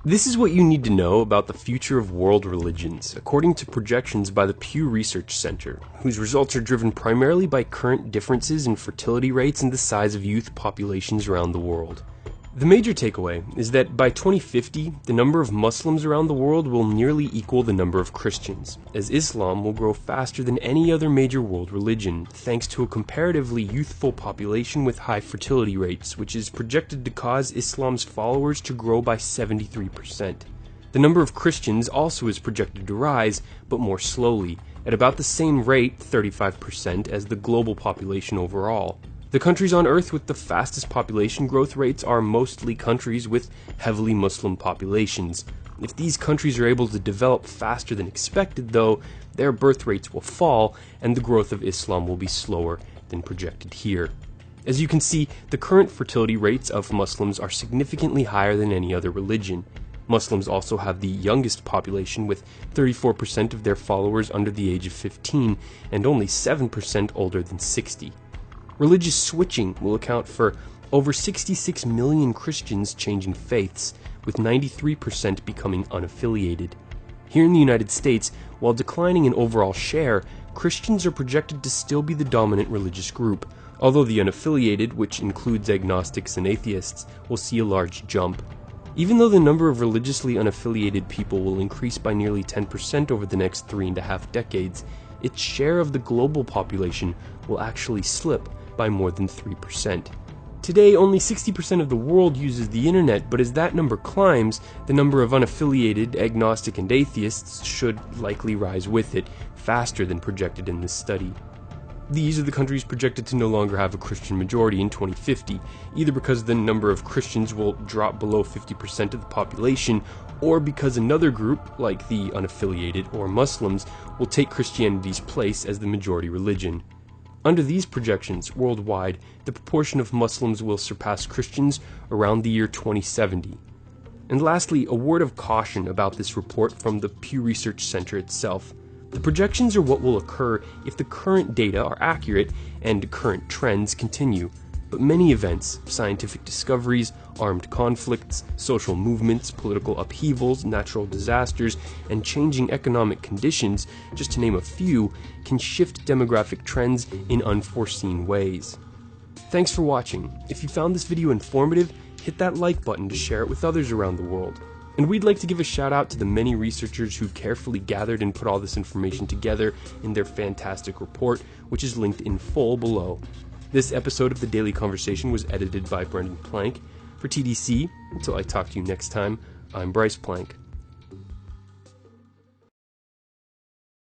This is what you need to know about the future of world religions, according to projections by the Pew Research Center, whose results are driven primarily by current differences in fertility rates and the size of youth populations around the world. The major takeaway is that by 2050, the number of Muslims around the world will nearly equal the number of Christians, as Islam will grow faster than any other major world religion, thanks to a comparatively youthful population with high fertility rates, which is projected to cause Islam's followers to grow by 73%. The number of Christians also is projected to rise, but more slowly, at about the same rate, 35%, as the global population overall. The countries on Earth with the fastest population growth rates are mostly countries with heavily Muslim populations. If these countries are able to develop faster than expected, though, their birth rates will fall and the growth of Islam will be slower than projected here. As you can see, the current fertility rates of Muslims are significantly higher than any other religion. Muslims also have the youngest population, with 34% of their followers under the age of 15 and only 7% older than 60. Religious switching will account for over 66 million Christians changing faiths, with 93% becoming unaffiliated. Here in the United States, while declining in overall share, Christians are projected to still be the dominant religious group, although the unaffiliated, which includes agnostics and atheists, will see a large jump. Even though the number of religiously unaffiliated people will increase by nearly 10% over the next 3.5 decades, its share of the global population will actually slip by more than 3%. Today, only 60% of the world uses the internet, but as that number climbs, the number of unaffiliated, agnostic, and atheists should likely rise with it, faster than projected in this study. These are the countries projected to no longer have a Christian majority in 2050, either because the number of Christians will drop below 50% of the population, or because another group, like the unaffiliated or Muslims, will take Christianity's place as the majority religion. Under these projections, worldwide, the proportion of Muslims will surpass Christians around the year 2070. And lastly, a word of caution about this report from the Pew Research Center itself. The projections are what will occur if the current data are accurate and current trends continue. But many events, scientific discoveries, armed conflicts, social movements, political upheavals, natural disasters, and changing economic conditions, just to name a few, can shift demographic trends in unforeseen ways. Thanks for watching. If you found this video informative, hit that like button to share it with others around the world. And we'd like to give a shout out to the many researchers who carefully gathered and put all this information together in their fantastic report, which is linked in full below. This episode of The Daily Conversation was edited by Brendan Plank. For TDC, until I talk to you next time, I'm Bryce Plank.